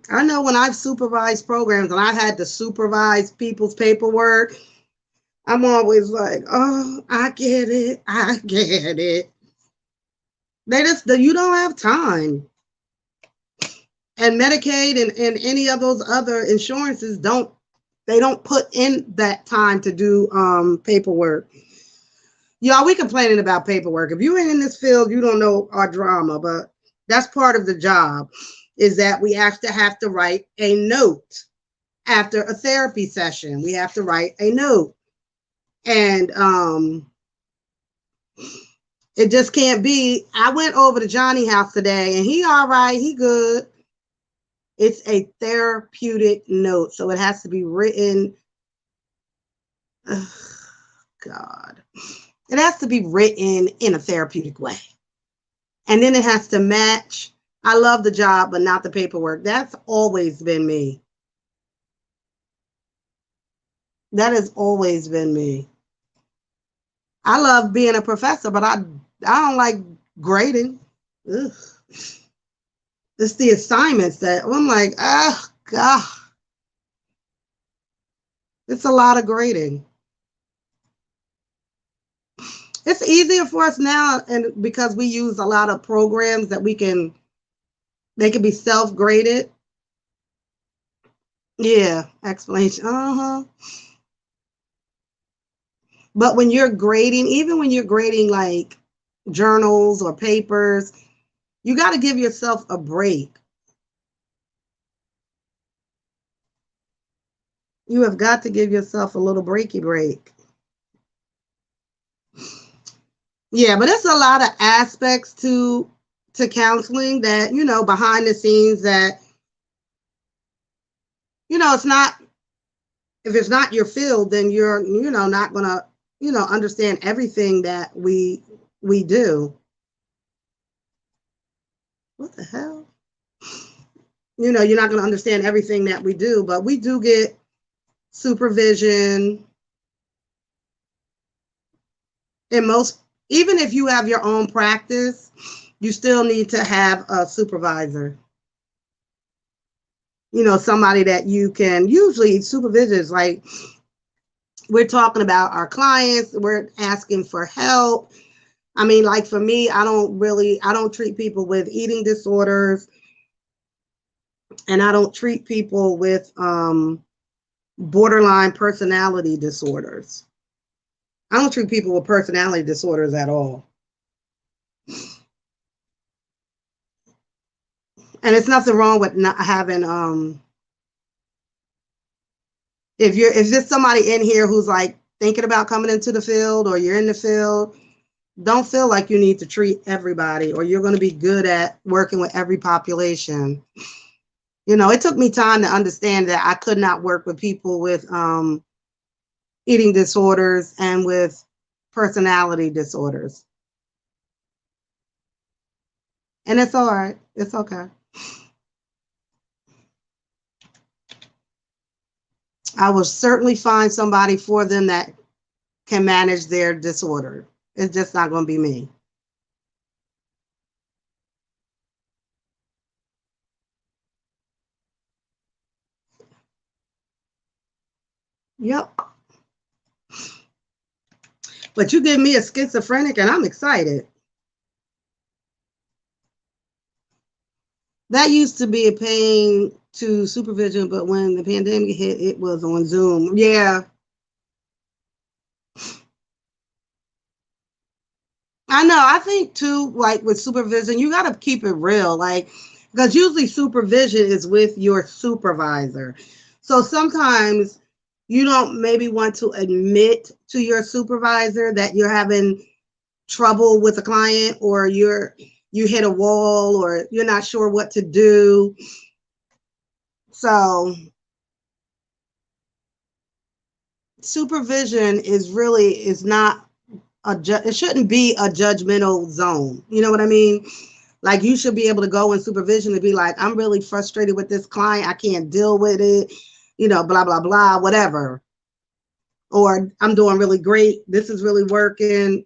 Speaker 1: I know when I've supervised programs and I had to supervise people's paperwork, I'm always like, oh, I get it. I get it. You don't have time. And Medicaid and any of those other insurances they don't put in that time to do paperwork. Y'all, we complaining about paperwork. If you ain't in this field, you don't know our drama, but that's part of the job, is that we actually have to write a note after a therapy session. We have to write a note. And it just can't be, I went over to Johnny's house today and he all right, he good. It's a therapeutic note. So it has to be written. Oh, God. It has to be written in a therapeutic way. And then it has to match. I love the job, but not the paperwork. That's always been me. That has always been me. I love being a professor, but I don't like grading. Ugh. It's the assignments that I'm like, oh God, it's a lot of grading. It's easier for us now, and because we use a lot of programs that they can be self-graded. Yeah, explanation. Uh-huh. But when you're grading, even when you're grading like journals or papers, you got to give yourself a break. You have got to give yourself a little breaky break. Yeah, but it's a lot of aspects to counseling that, behind the scenes that, it's not, if it's not your field, then you're, not gonna, understand everything that we do. What the hell? You're not gonna understand everything that we do, but we do get supervision. And most, even if you have your own practice, you still need to have a supervisor. somebody that you can, usually supervision is like, we're talking about our clients, we're asking for help. I mean, like for me, I don't treat people with eating disorders, and I don't treat people with borderline personality disorders. I don't treat people with personality disorders at all. And it's nothing wrong with not having if there's somebody in here who's like thinking about coming into the field, or you're in the field, don't feel like you need to treat everybody or you're going to be good at working with every population. It took me time to understand that I could not work with people with eating disorders and with personality disorders. And it's all right. It's okay. I will certainly find somebody for them that can manage their disorder. It's just not going to be me. Yep. But you give me a schizophrenic and I'm excited. That used to be a pain to supervision, but when the pandemic hit, it was on Zoom. Yeah. I know. I think too, like with supervision, you got to keep it real. Like, because usually supervision is with your supervisor. So sometimes you don't maybe want to admit to your supervisor that you're having trouble with a client, or you hit a wall, or you're not sure what to do. So supervision is not it shouldn't be a judgmental zone. You know what I mean? Like, you should be able to go in supervision and be like, I'm really frustrated with this client. I can't deal with it, blah, blah, blah, whatever. Or I'm doing really great. This is really working.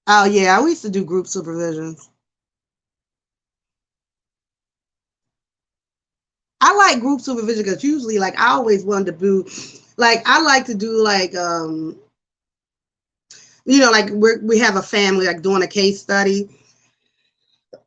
Speaker 1: Oh, yeah. We used to do group supervisions. I like group supervision because usually, like, I always wanted to do, like, I like to do, like, like we have a family, like, doing a case study.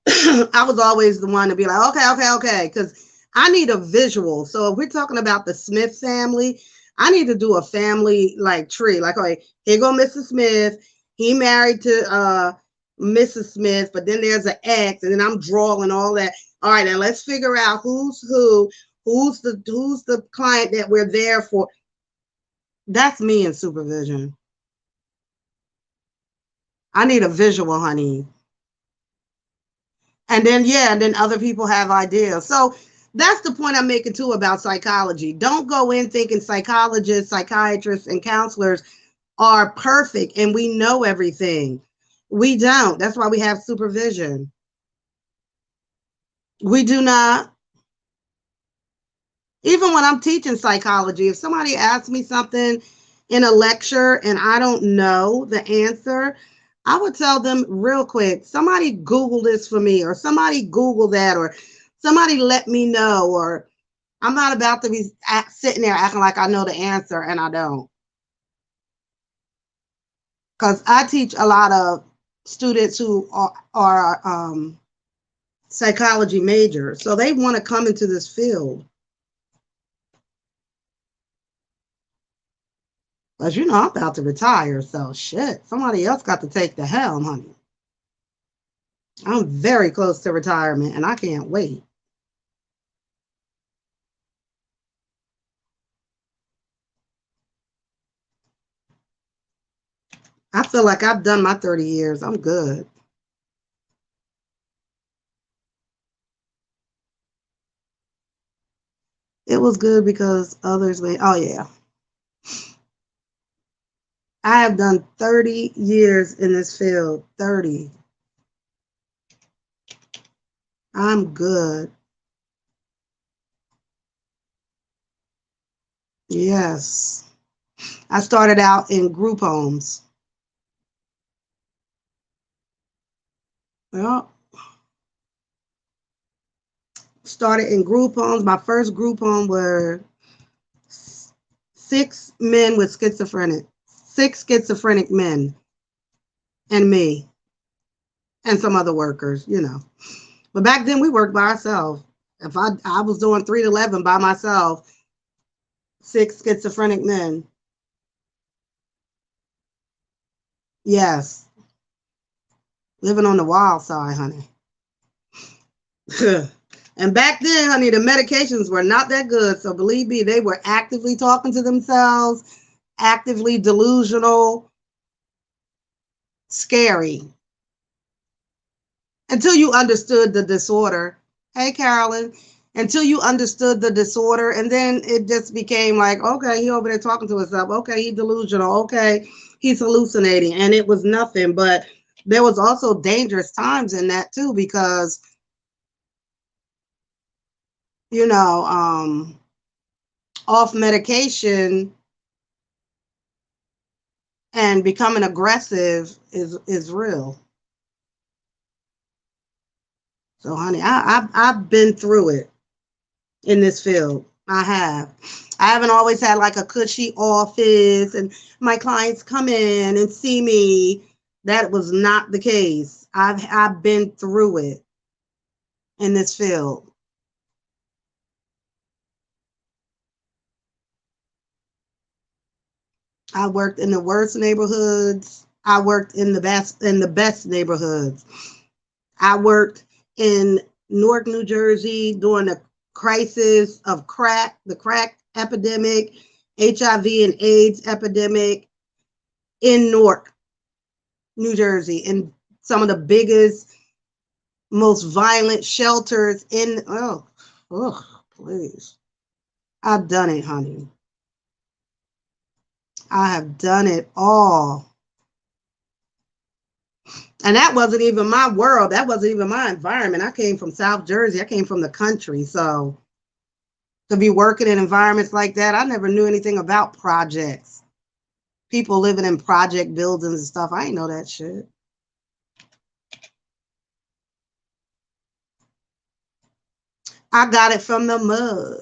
Speaker 1: I was always the one to be like, okay, because I need a visual. So if we're talking about the Smith family, I need to do a family like tree. Like, okay, here go Mrs. Smith. He married to Mrs. Smith, but then there's an X, and then I'm drawing all that. All right, now let's figure out who's the client that we're there for. That's me in supervision. I need a visual, honey. And then, yeah, and then other people have ideas. So that's the point I'm making too about psychology. Don't go in thinking psychologists, psychiatrists, and counselors are perfect and we know everything. We don't. That's why we have supervision. We do not. Even when I'm teaching psychology, if somebody asks me something in a lecture and I don't know the answer, I would tell them real quick, somebody Google this for me, or somebody Google that, or somebody let me know, or I'm not about to be sitting there acting like I know the answer and I don't. Because I teach a lot of students who are psychology majors, so they want to come into this field. But I'm about to retire, so shit, somebody else got to take the helm, honey. I'm very close to retirement and I can't wait. I feel like I've done my 30 years. I'm good. It was good because others went, oh yeah. I have done 30 years in this field. 30. I'm good. Yes. I started out in group homes. Yeah. started in group homes. My first group home were 6 men with six schizophrenic men, and me, and some other workers, you know. But back then we worked by ourselves. If I was doing 3 to 11 by myself, 6 schizophrenic men. Yes, living on the wild side, honey. And back then, honey, the medications were not that good. So believe me, they were actively talking to themselves, actively delusional, scary. Until you understood the disorder. Hey, Carolyn. Until you understood the disorder, and then it just became like, okay, he over there talking to himself. Okay, he delusional. Okay, he's hallucinating, and it was nothing. But there was also dangerous times in that too, because you know, off medication and becoming aggressive is real. So, honey, I've been through it in this field. I have. I haven't always had like a cushy office and my clients come in and see me. That was not the case. I've been through it in this field. I worked in the worst neighborhoods. I worked in the best neighborhoods. I worked in Newark, New Jersey during the crisis of crack, the crack epidemic, HIV and AIDS epidemic in Newark, New Jersey, in some of the biggest, most violent shelters in, please. I've done it, honey. I have done it all. And that wasn't even my world. That wasn't even my environment. I came from South Jersey. I came from the country. So to be working in environments like that, I never knew anything about projects. People living in project buildings and stuff. I ain't know that shit. I got it from the mud.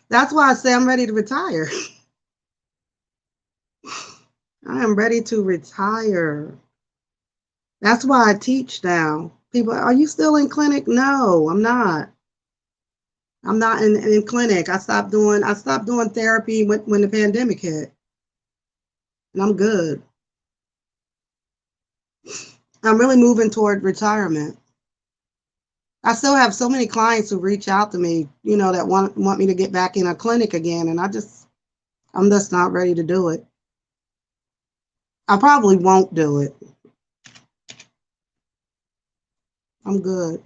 Speaker 1: That's why I say I'm ready to retire. I am ready to retire. That's why I teach now. People, are you still in clinic? No, I'm not. I'm not in clinic. I stopped doing therapy when the pandemic hit. And I'm good. I'm really moving toward retirement. I still have so many clients who reach out to me, you know, that want me to get back in a clinic again. And I'm just not ready to do it. I probably won't do it. I'm good.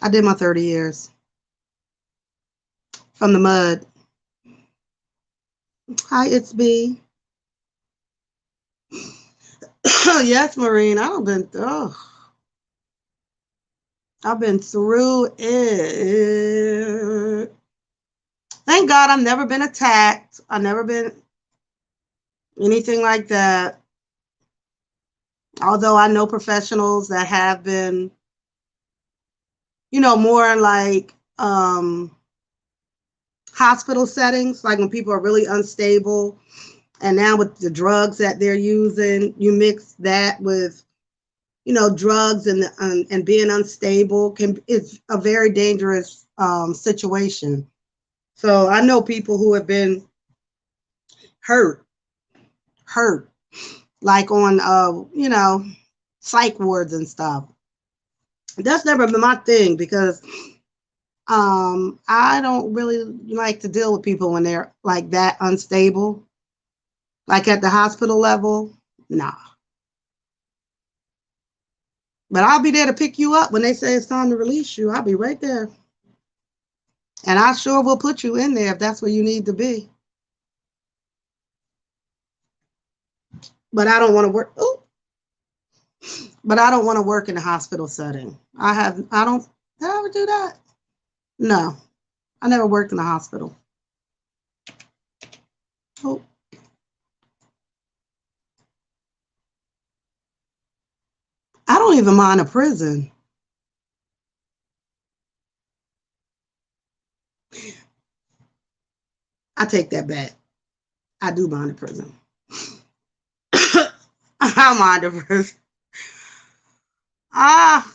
Speaker 1: I did my 30 years from the mud. Hi, it's B. Yes, Maureen. I've been through it. Thank God I've never been attacked. I've never been anything like that. Although I know professionals that have been, you know, more like hospital settings, like when people are really unstable. And now with the drugs that they're using, you mix that with, you know, drugs and being unstable it's a very dangerous situation. So I know people who have been hurt, like on you know, psych wards and stuff. That's never been my thing because I don't really like to deal with people when they're like that unstable, like at the hospital level. Nah. But I'll be there to pick you up when they say it's time to release you. I'll be right there. And I sure will put you in there if that's where you need to be. But I don't want to work. Ooh, but I don't want to work in a hospital setting. I don't, did I ever do that? No, I never worked in a hospital. Oh, I don't even mind a prison. I take that back. I do mind a prison. I mind a prison. Ah,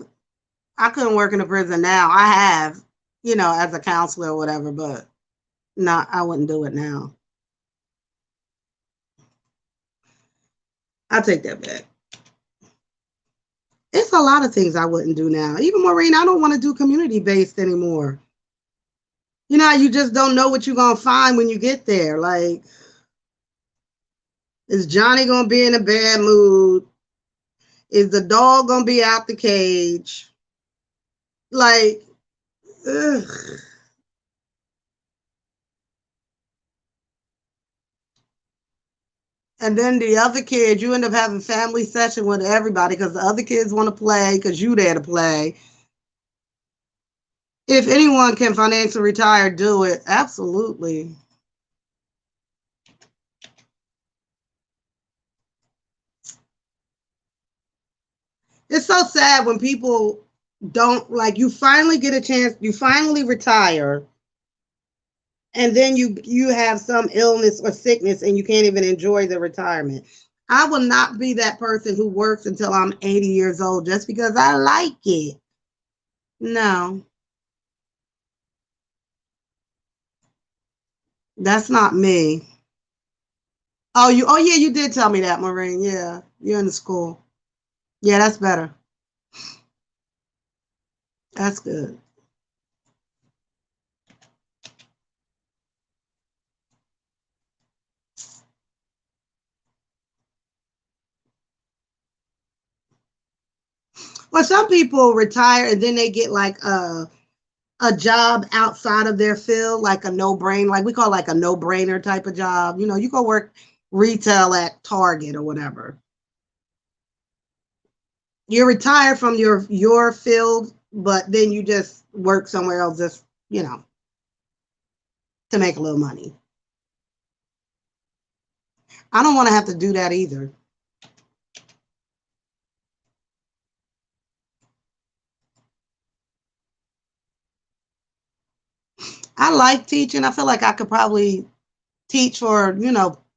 Speaker 1: I couldn't work in a prison now. I have, as a counselor or whatever, but no, I wouldn't do it now. I take that back. It's a lot of things I wouldn't do now. Even Maureen, I don't want to do community based anymore. You know, you just don't know what you're gonna find when you get there. Like, is Johnny gonna be in a bad mood? Is the dog gonna be out the cage? Like, ugh. And then the other kids, you end up having family session with everybody because the other kids want to play because you there to play. If anyone can financially retire, do it. Absolutely. It's so sad when people don't like you finally get a chance, you finally retire, and then you have some illness or sickness and you can't even enjoy the retirement. I will not be that person who works until I'm 80 years old just because I like it. No, that's not me. Oh yeah, you did tell me that, Maureen. Yeah, you're in the school. Yeah, that's better. That's good. Well, some people retire and then they get like a job outside of their field, like a no brain, like we call like a no brainer type of job. You know, you go work retail at Target or whatever. You're retired from your field, but then you just work somewhere else, just to make a little money. I don't want to have to do that either. I like teaching. I feel like I could probably teach for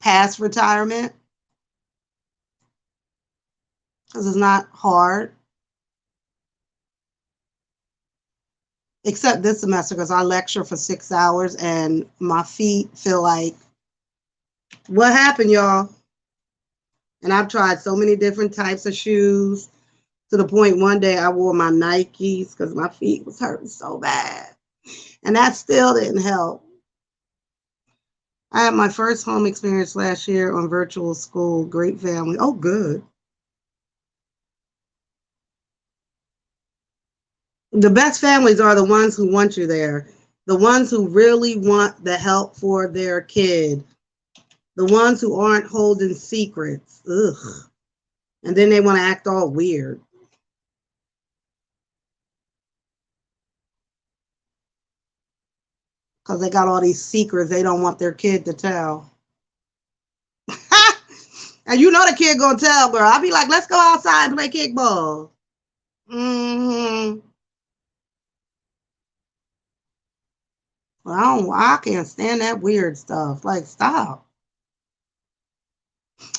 Speaker 1: past retirement because it's not hard. Except this semester because I lecture for 6 hours and my feet feel like, what happened, y'all? And I've tried so many different types of shoes to the point one day I wore my Nikes because my feet was hurting so bad. And that still didn't help. I had my first home experience last year on virtual school. Great family. Oh, good. The best families are the ones who want you there, the ones who really want the help for their kid, the ones who aren't holding secrets. Ugh. And then they want to act all weird because they got all these secrets they don't want their kid to tell. And you know the kid gonna tell, girl. I'll be like, let's go outside and play kickball. Mm-hmm. Well, I can't stand that weird stuff. Like, stop.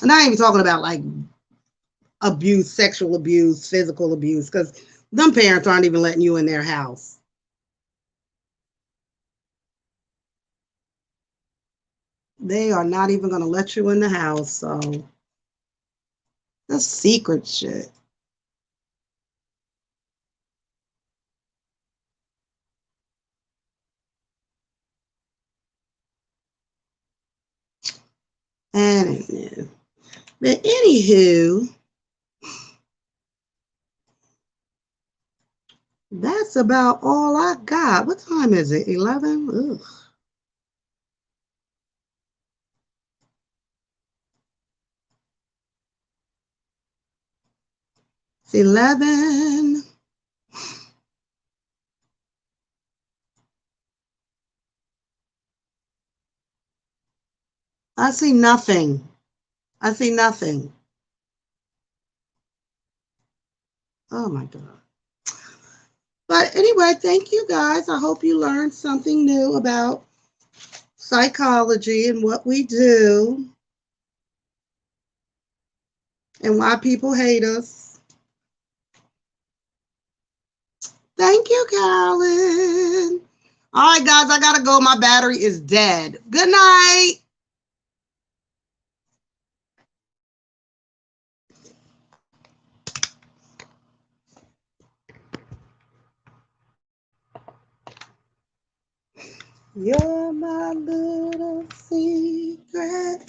Speaker 1: And I ain't even talking about like abuse, sexual abuse, physical abuse, because them parents aren't even letting you in their house. They are not even gonna let you in the house. So that's secret shit. And but anywho, that's about all I got. What time is it? 11? Ugh. It's 11. I see nothing. I see nothing. Oh my God. But anyway, thank you guys. I hope you learned something new about psychology and what we do and why people hate us. Thank you, Carolyn. All right, guys, I gotta go. My battery is dead. Good night. You're my little secret.